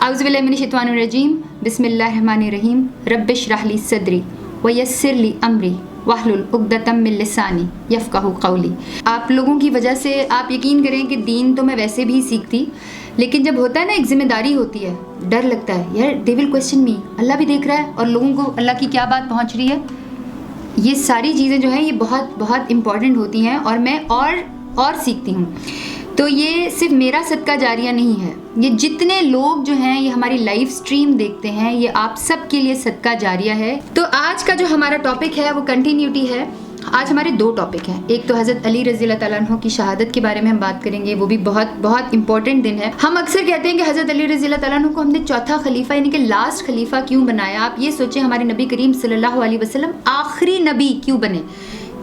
अऊज़ु बिल्लाहि मिनश्शैतानिर्रजीम बिस्मिल्लाहिर्रहमानिर्रहीम रब्बिश्रह ली सदरी वयस्सिर ली अमरी वाहलुल उक़दतम मिन लिसानी यफ़क़हू क़ौली। आप लोगों की वजह से आप यकीन करें कि दीन तो मैं वैसे भी सीखती, लेकिन जब होता है ना, एक ज़िम्मेदारी होती है, डर लगता है यार, दे विल क्वेश्चन मी, अल्लाह भी देख रहा है और लोगों को अल्लाह की क्या बात पहुंच रही है। ये सारी चीज़ें जो हैं ये बहुत बहुत इम्पॉर्टेंट होती हैं और मैं और सीखती हूँ। तो ये सिर्फ मेरा सदका जारिया नहीं है, ये जितने लोग जो हैं ये हमारी लाइव स्ट्रीम देखते हैं, ये आप सब के लिए सदका जारिया है। तो आज का जो हमारा टॉपिक है वो कंटिन्यूटी है। आज हमारे दो टॉपिक हैं, एक तो हज़रत अली रज़ी अल्लाह ताला अन्हु की शहादत के बारे में हम बात करेंगे, वो भी बहुत बहुत इंपॉर्टेंट दिन है। हम अक्सर कहते हैं कि हज़रत अली रज़ी अल्लाह ताला अन्हु को हमने चौथा खलीफा यानी कि लास्ट खलीफा क्यों बनाया। आप ये सोचें, हमारे नबी करीम सल्लल्लाहु अलैहि वसल्लम आखिरी नबी क्यों बने,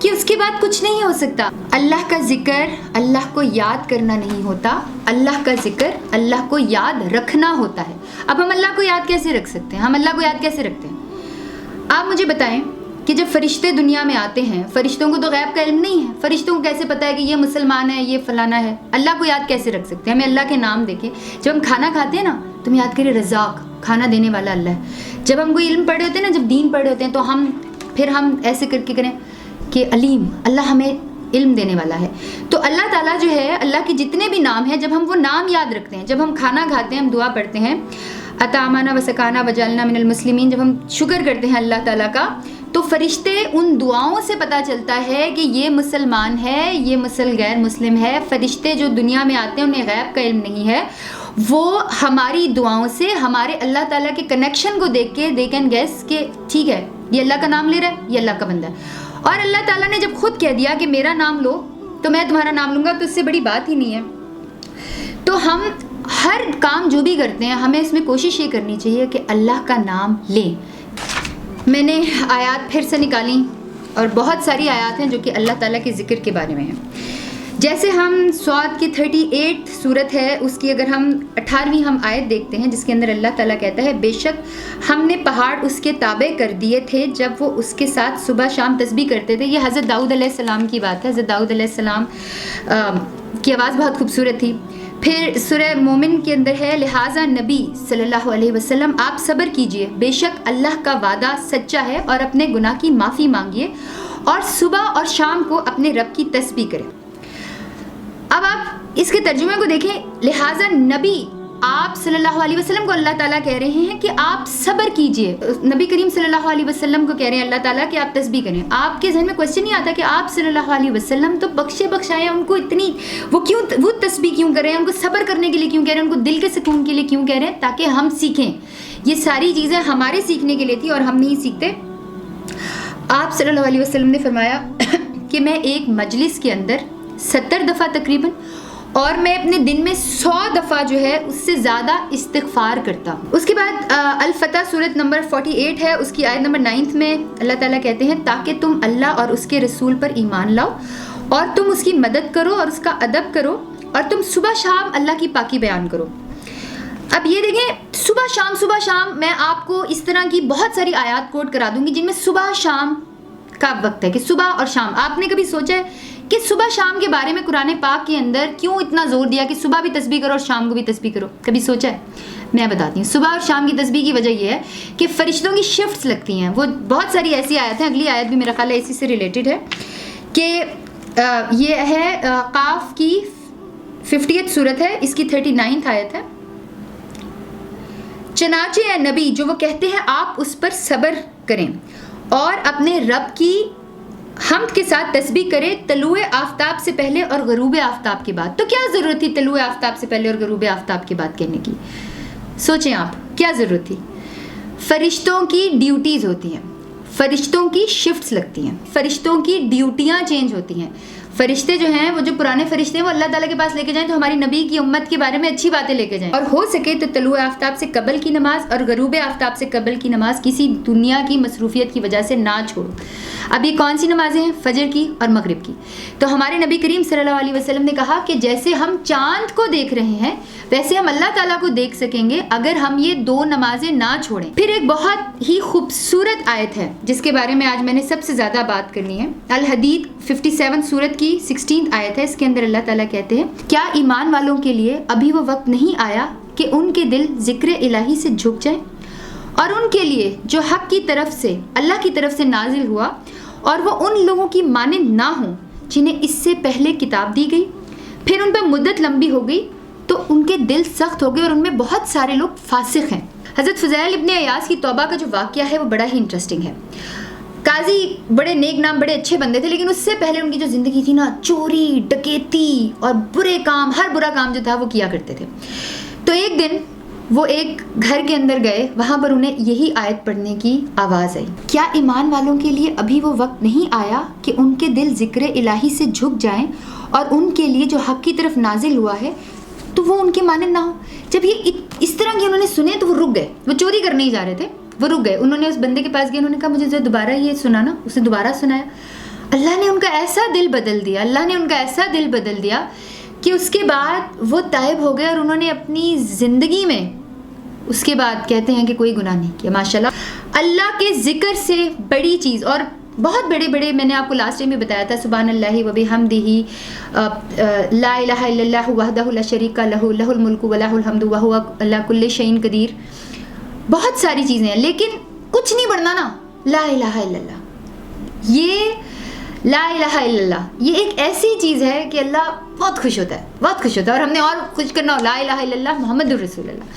कि उसके बाद कुछ नहीं हो सकता। अल्लाह का जिक्र, अल्लाह को याद करना नहीं होता, अल्लाह का जिक्र अल्लाह को याद रखना होता है। अब हम अल्लाह को याद कैसे रख सकते हैं, हम अल्लाह को याद कैसे रखते हैं? आप मुझे बताएं कि जब फरिश्ते दुनिया में आते हैं, फरिश्तों को तो गैब का इल्म नहीं है, फरिश्तों को कैसे पता है कि ये मुसलमान है, ये फलाना है? अल्लाह को याद कैसे रख सकते हैं? हमें अल्लाह के नाम देखें। जब हम खाना खाते हैं ना तो हम याद करें रज़ाक, खाना देने वाला अल्लाह है। जब हम कोई इल्म पढ़ रहे होते हैं ना, जब दीन पढ़ रहे होते हैं, तो हम ऐसे करके करें कि अलीम, अल्लाह हमें इल्म देने वाला है। तो अल्लाह ताला जो है, अल्लाह के जितने भी नाम हैं, जब हम वो नाम याद रखते हैं, जब हम खाना खाते हैं, हम दुआ पढ़ते हैं अतामाना व सकाना वजअलना मिनल मुस्लिमीन, जब हम शुक्र करते हैं अल्लाह ताला का, तो फरिश्ते उन दुआओं से पता चलता है कि ये मुसलमान है, ये गैर मुस्लिम है। फरिश्ते जो दुनिया में आते हैं उन्हें गैब का इल्म नहीं है, वो हमारी दुआओं से हमारे अल्लाह ताला के कनेक्शन को देख के दे कैन गेस कि ठीक है, ये अल्लाह का नाम ले रहा है, ये अल्लाह का बंदा है। और अल्लाह ताला ने जब खुद कह दिया कि मेरा नाम लो तो मैं तुम्हारा नाम लूँगा, तो इससे बड़ी बात ही नहीं है। तो हम हर काम जो भी करते हैं, हमें इसमें कोशिश ये करनी चाहिए कि अल्लाह का नाम लें। मैंने आयात फिर से निकाली और बहुत सारी आयात हैं जो कि अल्लाह ताला के ज़िक्र के बारे में हैं। जैसे हम स्वाद की 38 सूरत है, उसकी अगर हम 18वीं हम आयत देखते हैं, जिसके अंदर अल्लाह ताला कहता है, बेशक हमने पहाड़ उसके ताबे कर दिए थे जब वो उसके साथ सुबह शाम तस्बीह करते थे। ये हज़रत दाऊद अलैहिस्सलाम की बात है। हज़रत दाऊद अलैहिस्सलाम की आवाज़ बहुत खूबसूरत थी। फिर सूरह मोमिन के अंदर है, लिहाजा नबी सल्लल्लाहु अलैहि वसल्लम आप सब्र कीजिए, बेशक अल्लाह का वादा सच्चा है, और अपने गुनाह की माफ़ी मांगिए और सुबह और शाम को अपने रब की तस्बीह करें। अब आप इसके तर्जुमे को देखें, लिहाजा नबी आप सल्लल्लाहु अलैहि वसल्लम को अल्लाह ताला कह रहे हैं कि आप सब्र कीजिए। नबी करीम सल्लल्लाहु अलैहि वसल्लम को कह रहे हैं अल्लाह ताला कि आप तस्बीह करें। आपके जहन में क्वेश्चन नहीं आता कि आप सल्लल्लाहु अलैहि वसल्लम तो बख्शे बख्शाए, उनको इतनी वो तस्बीह क्यों कर रहे हैं, उनको सब्र करने के लिए क्यों कह रहे हैं, उनको दिल के सुकून के लिए क्यों कह रहे हैं? ताकि हम सीखें। ये सारी चीज़ें हमारे सीखने के लिए थी और हम नहीं सीखते। आप सल्लल्लाहु अलैहि वसल्लम ने फरमाया कि मैं एक मजलिस के अंदर 70 दफ़ा तकरीबन, और मैं अपने दिन में 100 दफ़ा जो है उससे ज़्यादा इस्तिग़फ़ार करता हूँ। उसके बाद अल-फतह सूरत नंबर 48 है, उसकी आयत नंबर 9 में अल्लाह ताला कहते हैं, ताकि तुम अल्लाह और उसके रसूल पर ईमान लाओ और तुम उसकी मदद करो और उसका अदब करो और तुम सुबह शाम अल्लाह की पाकी बयान करो। अब ये देखें, सुबह शाम मैं आपको इस तरह की बहुत सारी आयत कोट करा दूंगी जिनमें सुबह शाम का वक्त है कि सुबह और शाम। आपने कभी सोचा है कि सुबह शाम के बारे में कुरान पाक के अंदर क्यों इतना जोर दिया कि सुबह भी तस्बीह करो और शाम को भी तस्बीह करो? कभी सोचा है? मैं बताती हूँ। सुबह और शाम की तस्बीह की वजह यह है कि फरिश्तों की शिफ्ट्स लगती हैं। वो बहुत सारी ऐसी आयत हैं, अगली आयत भी मेरा ख्याल है इसी से रिलेटेड है कि ये है काफ की 50th सूरत है, इसकी 39th आयत है। चनाचे ए नबी, जो वो कहते हैं आप उस पर सब्र करें और अपने रब की हमद के साथ तस्बीह करें तलुए आफ्ताब से पहले और गरूबे आफ्ताब के बाद। तो क्या ज़रूरत थी तलुए आफ्ताब से पहले और गरूबे आफ्ताब के बाद कहने की? सोचें आप, क्या ज़रूरत थी? फरिश्तों की ड्यूटीज़ होती हैं, फरिश्तों की शिफ्ट्स लगती हैं, फरिश्तों की ड्यूटियाँ चेंज होती हैं। फरिश्ते जो हैं, वो जो पुराने फरिश्ते हैं, वो अल्लाह ताला के पास लेके जाएं तो हमारी नबी की उम्मत के बारे में अच्छी बातें लेके जाएं, और हो सके तो तलुए आफ्ताब से कबल की नमाज और गरूबे आफ्ताब से कबल की नमाज किसी दुनिया की मसरूफियत की वजह से ना छोड़ो। अब ये कौन सी नमाजें हैं? फजर की और मगरिब की। तो हमारे नबी करीम सल्लल्लाहु अलैहि वसल्लम ने कहा कि जैसे हम चांद को देख रहे हैं वैसे हम अल्लाह ताला को देख सकेंगे अगर हम ये 2 नमाजें ना छोड़ें। फिर एक बहुत ही खूबसूरत आयत है जिसके बारे में आज मैंने सबसे ज़्यादा बात करनी है। अल हदीद 57 सूरत की 16th आयत है। इसके अंदर अल्लाह ताला कहते हैं, क्या ईमान वालों के लिए अभी वो वक्त नहीं आया کہ ان کے دل ذکر الہی سے جھک جائیں اور ان کے لیے جو حق کی طرف سے اللہ کی طرف سے نازل ہوا اور وہ ان لوگوں کی مانند نہ ہوں جنہیں اس سے پہلے کتاب دی گئی، پھر ان پہ مدت لمبی ہو گئی تو ان کے دل سخت ہو گئے اور ان میں بہت سارے لوگ فاسق ہیں۔ حضرت فضیل ابن عیاض کی توبہ کا جو واقعہ ہے وہ بڑا ہی انٹرسٹنگ ہے۔ قاضی بڑے نیک نام، بڑے اچھے بندے تھے، لیکن اس سے پہلے ان کی جو زندگی تھی نا، چوری، ڈکیتی اور برے کام، ہر برا کام جو تھا وہ کیا کرتے تھے۔ تو ایک دن وہ ایک گھر کے اندر گئے، وہاں پر انہیں یہی آیت پڑھنے کی آواز آئی، کیا ایمان والوں کے لیے ابھی وہ وقت نہیں آیا کہ ان کے دل ذکر الہی سے جھک جائیں اور ان کے لیے جو حق کی طرف نازل ہوا ہے تو وہ ان کے مانند نہ ہو۔ جب یہ اس طرح کی انہوں نے سنے تو وہ رک گئے، وہ چوری کرنے ہی جا رہے تھے، وہ رک گئے۔ انہوں نے اس بندے کے پاس گئے، انہوں نے کہا مجھے دوبارہ یہ سنانا، اسے دوبارہ سنایا۔ اللہ نے ان کا ایسا دل بدل دیا، اللہ نے ان کا ایسا دل بدل دیا کہ اس کے بعد وہ تائب ہو گئے اور انہوں نے اپنی زندگی میں اس کے بعد کہتے ہیں کہ کوئی گناہ نہیں کیا۔ ماشاءاللہ، اللہ کے ذکر سے بڑی چیز، اور بہت بڑے بڑے، میں نے آپ کو لاسٹ ٹائم میں بتایا تھا، سبحان اللہ و بحمدہ، لا الہ الا اللہ وحدہ لا شریک لہ، لہ الملک و لہ الحمد وہو علی کل شیء قدیر، بہت ساری چیزیں ہیں، لیکن کچھ نہیں پڑھنا نا، لا الہ الا اللہ۔ یہ لا الہ الا اللہ یہ ایک ایسی چیز ہے کہ اللہ بہت خوش ہوتا ہے، بہت خوش ہوتا ہے، اور ہم نے اور خوش کرنا ہو، لا الہ الا اللہ محمد الرسول اللہ۔